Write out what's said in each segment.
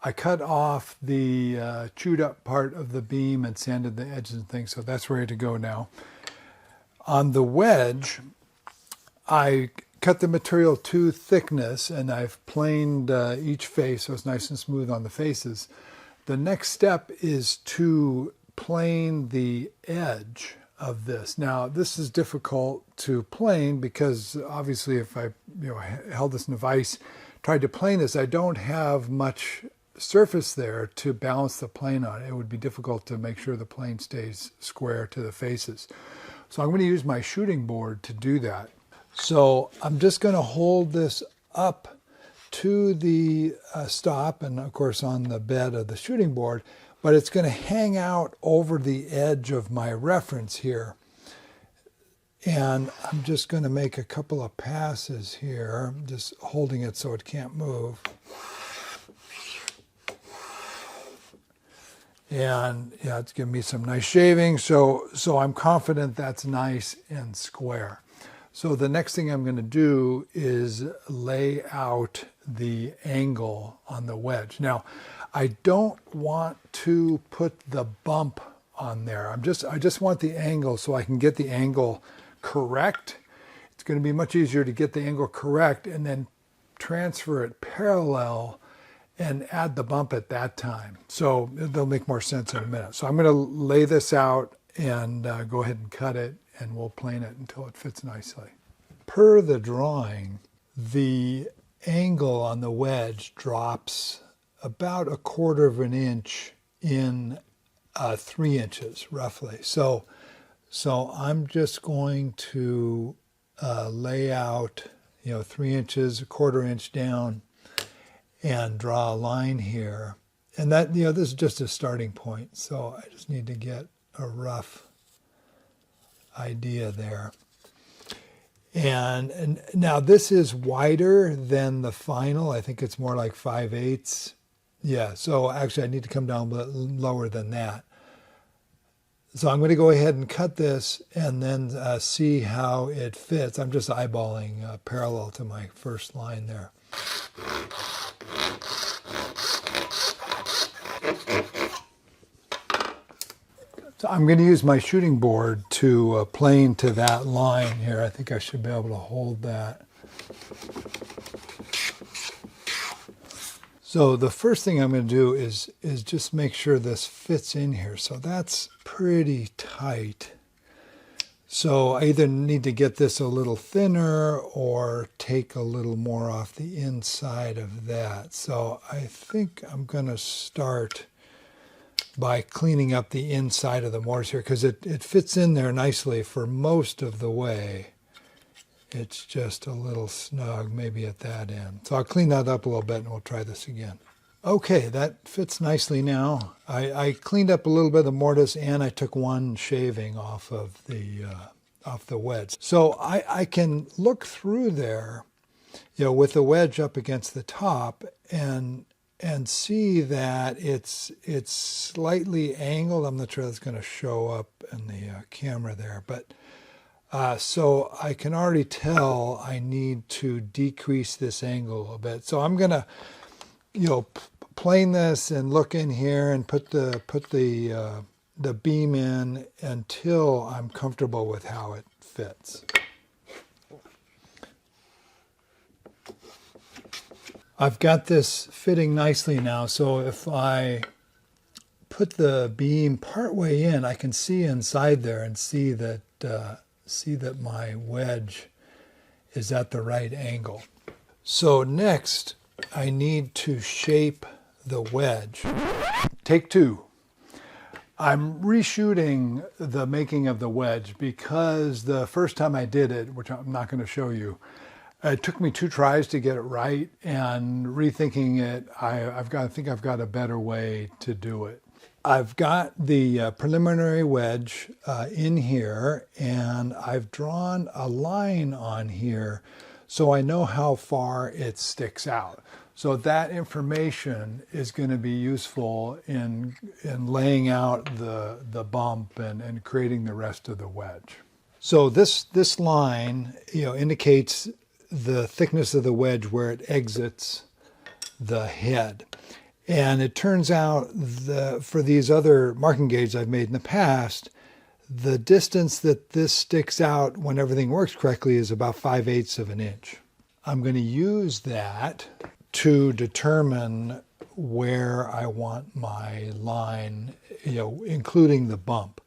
I cut off the chewed up part of the beam and sanded the edges and things, so that's ready to go now. On the wedge, I cut the material to thickness and I've planed each face so it's nice and smooth on the faces. The next step is to plane the edge of this. Now this is difficult to plane because obviously if I held this in a vise, tried to plane this, I don't have much surface there to balance the plane on. It would be difficult to make sure the plane stays square to the faces. So I'm going to use my shooting board to do that. So I'm just going to hold this up to the stop and of course on the bed of the shooting board, but it's going to hang out over the edge of my reference here. And I'm just going to make a couple of passes here, just holding it so it can't move. And yeah, it's giving me some nice shaving, so I'm confident that's nice and square. So the next thing I'm going to do is lay out the angle on the wedge. Now, I don't want to put the bump on there. I just want the angle so I can get the angle correct. It's going to be much easier to get the angle correct and then transfer it parallel and add the bump at that time. So they'll make more sense in a minute. So I'm going to lay this out and go ahead and cut it, and we'll plane it until it fits nicely. Per the drawing, the angle on the wedge drops about 1/4 of an inch in 3 inches roughly. So I'm just going to lay out 3 inches, 1/4 inch down, and draw a line here. And that this is just a starting point, so I just need to get a rough idea there. And now this is wider than the final. I think it's more like 5/8. Yeah, so actually I need to come down a bit lower than that. So I'm going to go ahead and cut this and then see how it fits. I'm just eyeballing parallel to my first line there. So I'm going to use my shooting board to plane to that line here. I think I should be able to hold that. So the first thing I'm going to do is just make sure this fits in here. So that's pretty tight. So I either need to get this a little thinner or take a little more off the inside of that. So I think I'm going to start by cleaning up the inside of the mortise here because it fits in there nicely for most of the way. It's just a little snug maybe at that end. So I'll clean that up a little bit and we'll try this again. Okay, that fits nicely now. I cleaned up a little bit of the mortise and I took one shaving off the wedge. So I can look through there, with the wedge up against the top and see that it's slightly angled. I'm not sure that's going to show up in the camera there, but so I can already tell I need to decrease this angle a bit. So I'm going to, plane this and look in here and put the beam in until I'm comfortable with how it fits. I've got this fitting nicely now, so if I put the beam partway in, I can see inside there and see that my wedge is at the right angle. So next, I need to shape the wedge. Take 2. I'm reshooting the making of the wedge because the first time I did it, which I'm not going to show you, it took me 2 tries to get it right, and rethinking it, I think I've got a better way to do it. I've got the preliminary wedge in here, and I've drawn a line on here so I know how far it sticks out. So that information is going to be useful in laying out the bump and creating the rest of the wedge. So this line indicates the thickness of the wedge where it exits the head. And it turns out for these other marking gauges I've made in the past, the distance that this sticks out when everything works correctly is about 5/8 of an inch. I'm going to use that to determine where I want my line, including the bump.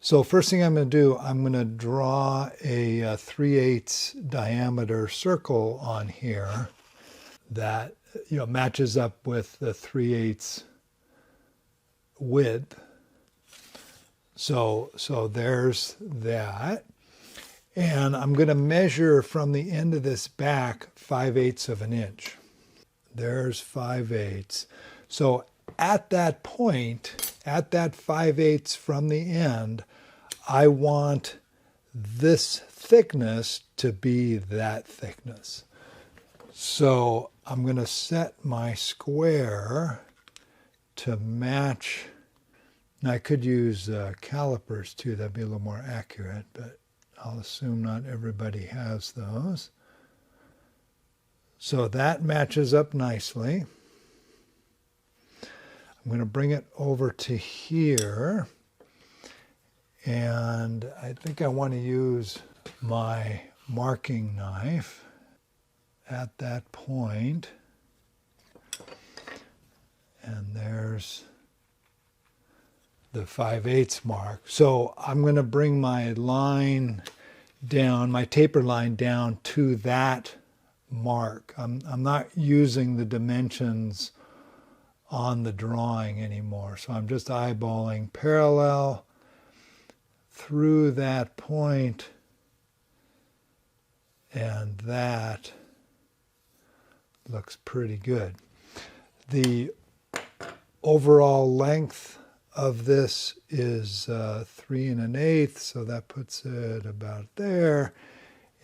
So first thing I'm going to do, I'm going to draw a 3/8 diameter circle on here that matches up with the 3/8 width. So there's that. And I'm going to measure from the end of this back 5/8 of an inch. There's 5/8. So at that point, at that 5/8 from the end, I want this thickness to be that thickness. So I'm going to set my square to match. Now I could use calipers too, that'd be a little more accurate, but I'll assume not everybody has those. So that matches up nicely. I'm going to bring it over to here, and I think I want to use my marking knife at that point. And there's the 5/8 mark. So I'm going to bring my line down, my taper line down to that mark. I'm not using the dimensions on the drawing anymore. So I'm just eyeballing parallel through that point, and that looks pretty good. The overall length of this is 3 1/8, so that puts it about there.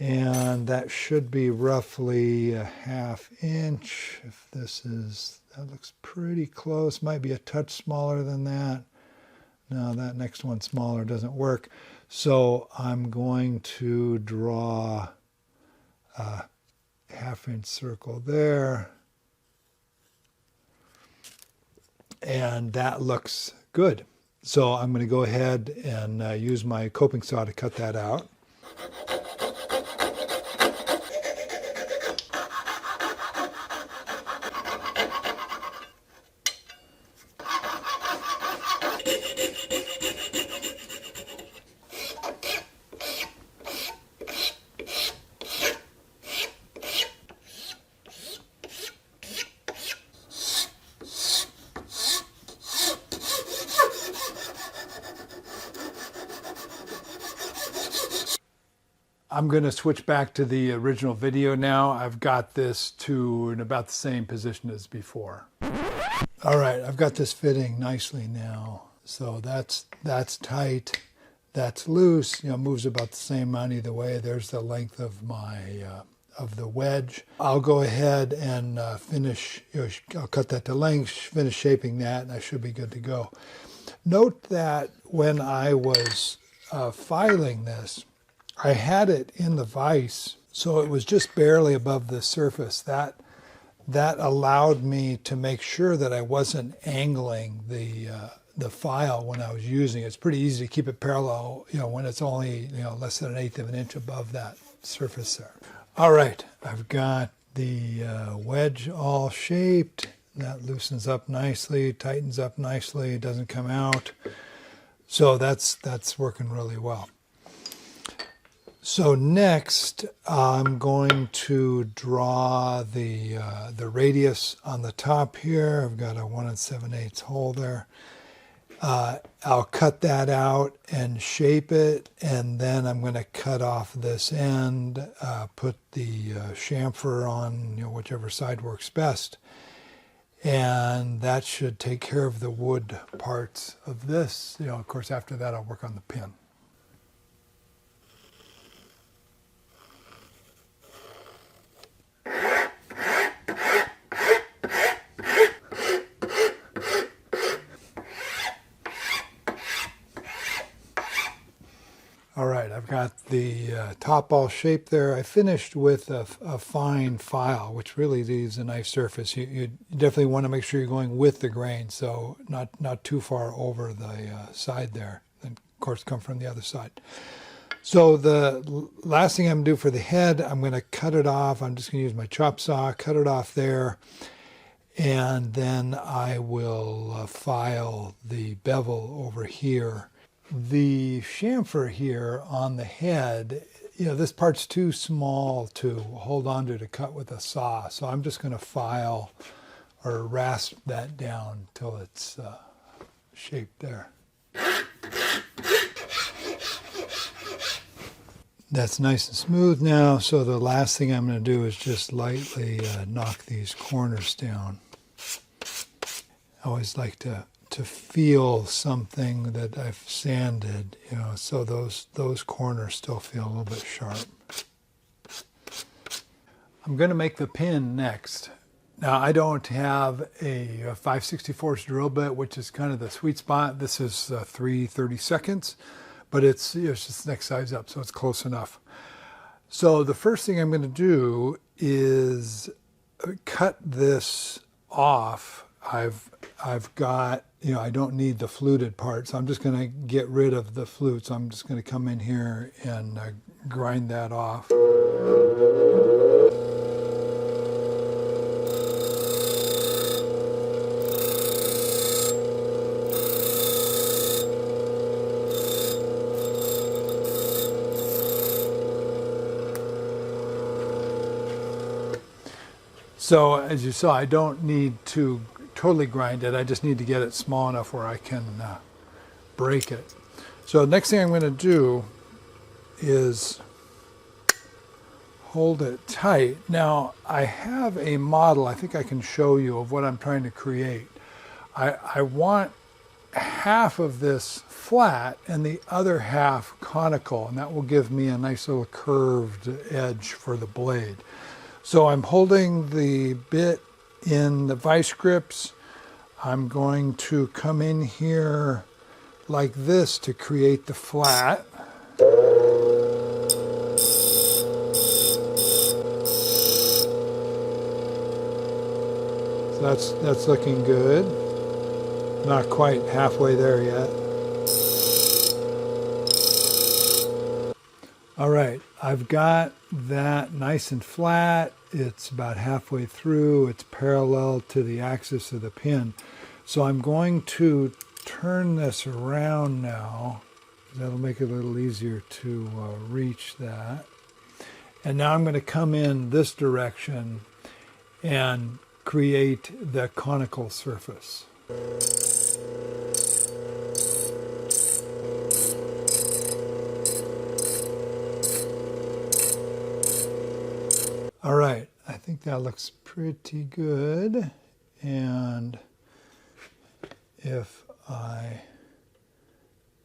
And that should be roughly a 1/2 inch. If this is, that looks pretty close. Might be a touch smaller than that. No, that next one smaller doesn't work. So I'm going to draw a 1/2 inch circle there. And that looks good. So I'm going to go ahead and use my coping saw to cut that out. I'm going to switch back to the original video now. I've got this to in about the same position as before. All right, I've got this fitting nicely now. So that's tight, that's loose. Moves about the same amount either way. There's the length of my of the wedge. I'll go ahead and finish. I'll cut that to length, finish shaping that, and I should be good to go. Note that when I was filing this, I had it in the vise, so it was just barely above the surface. That allowed me to make sure that I wasn't angling the file when I was using it. It's pretty easy to keep it parallel, when it's only less than 1/8 of an inch above that surface there. All right, I've got the wedge all shaped. That loosens up nicely, tightens up nicely. It doesn't come out, so that's working really well. So next, I'm going to draw the radius on the top here. I've got a 1 7/8 hole there. I'll cut that out and shape it, and then I'm going to cut off this end, put the chamfer on whichever side works best, and that should take care of the wood parts of this. Of course, after that, I'll work on the pin. got the top all shaped there. I finished with a fine file, which really leaves a nice surface. You definitely want to make sure you're going with the grain, so not too far over the side there. And of course, come from the other side. So the last thing I'm going to do for the head, I'm going to cut it off. I'm just going to use my chop saw, cut it off there. And then I will file the bevel over here. The chamfer here on the head, this part's too small to hold on to cut with a saw. So I'm just going to file or rasp that down till it's shaped there. That's nice and smooth now. So the last thing I'm going to do is just lightly knock these corners down. I always like to feel something that I've sanded, so those corners still feel a little bit sharp. I'm going to make the pin next. Now, I don't have a 5/64 drill bit, which is kind of the sweet spot. This is 3/32, but it's just the next size up, so it's close enough. So the first thing I'm going to do is cut this off. I've got, I don't need the fluted part, so I'm just going to get rid of the flute. So I'm just going to come in here and grind that off. So as you saw, I don't need to totally grind it. I just need to get it small enough where I can break it. So the next thing I'm going to do is hold it tight. Now I have a model, I think I can show you, of what I'm trying to create. I want half of this flat and the other half conical, and that will give me a nice little curved edge for the blade. So I'm holding the bit in the vice grips. I'm going to come in here like this to create the flat. So that's looking good. Not quite halfway there yet. All right, I've got that nice and flat. It's about halfway through. It's parallel to the axis of the pin. So I'm going to turn this around now. That'll make it a little easier to reach that. And now I'm going to come in this direction and create the conical surface. All right, I think that looks pretty good. And if I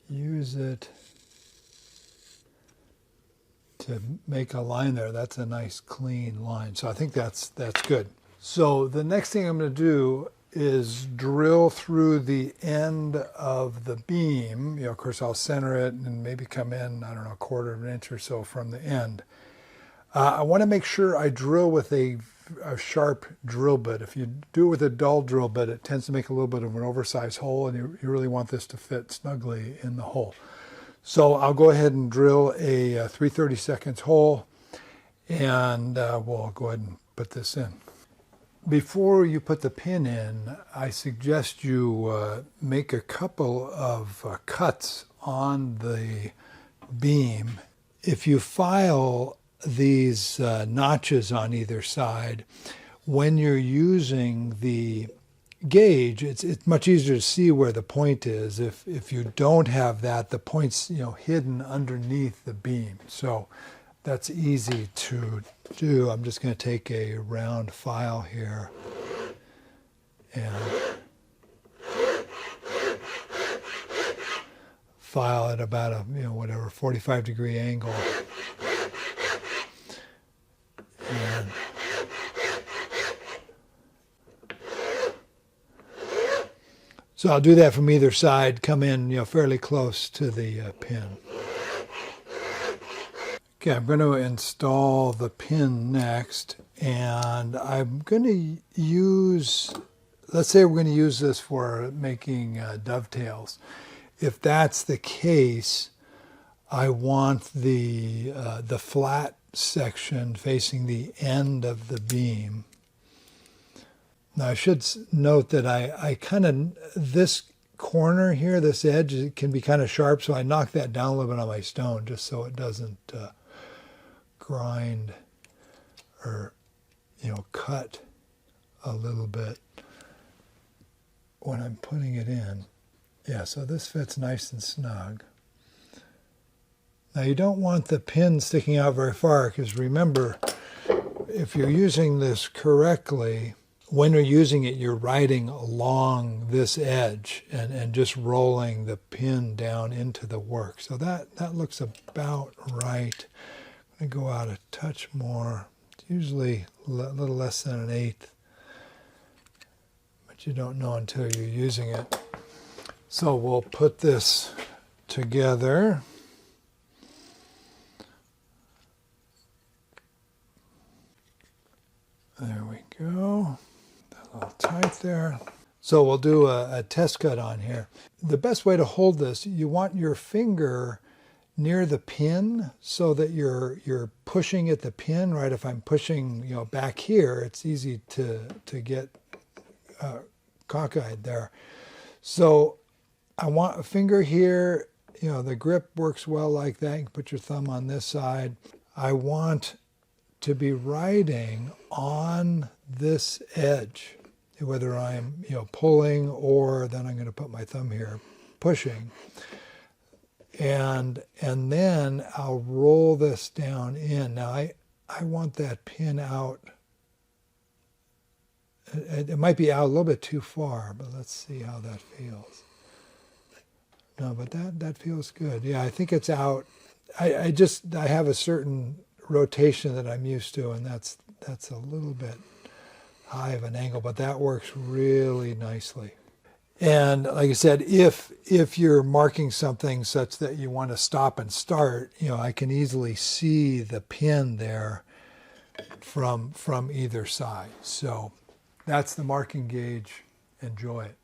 use it to make a line there, that's a nice clean line. So I think that's good. So the next thing I'm going to do is drill through the end of the beam. Of course, I'll center it and maybe come in, I don't know, a quarter of an inch or so from the end. I want to make sure I drill with a sharp drill bit. If you do it with a dull drill bit, it tends to make a little bit of an oversized hole, and you really want this to fit snugly in the hole. So I'll go ahead and drill a 3/32 hole, and we'll go ahead and put this in. Before you put the pin in, I suggest you make a couple of cuts on the beam. If you file these notches on either side, when you're using the gauge, it's much easier to see where the point is. If you don't have that, the point's hidden underneath the beam. So that's easy to do. I'm just going to take a round file here and file at about a 45-degree angle. And so I'll do that from either side, come in fairly close to the pin. Okay, I'm going to install the pin next, and I'm going to use, let's say we're going to use this for making dovetails. If that's the case, I want the flat section facing the end of the beam. Now I should note that I kind of, this corner here, this edge, it can be kind of sharp, so I knock that down a little bit on my stone just so it doesn't grind or, cut a little bit when I'm putting it in. Yeah, so this fits nice and snug. Now you don't want the pin sticking out very far, because remember, if you're using this correctly, when you're using it, you're riding along this edge and just rolling the pin down into the work. So that looks about right. I'm going to go out a touch more. It's usually a little less than an eighth, but you don't know until you're using it. So we'll put this together. There we go. A little tight there. So we'll do a test cut on here. The best way to hold this, you want your finger near the pin so that you're pushing at the pin, right? If I'm pushing, back here, it's easy to get cockeyed there. So I want a finger here. The grip works well like that. You can put your thumb on this side. I want to be riding on this edge, whether I'm pulling, or then I'm going to put my thumb here pushing, and then I'll roll this down in. Now I want that pin out. It might be out a little bit too far, but let's see how that feels. No, but that feels good. Yeah, I think it's out. I have a certain rotation that I'm used to, and that's a little bit high of an angle, but that works really nicely. And like I said, if you're marking something such that you want to stop and start, I can easily see the pin there from either side. So that's the marking gauge. Enjoy it.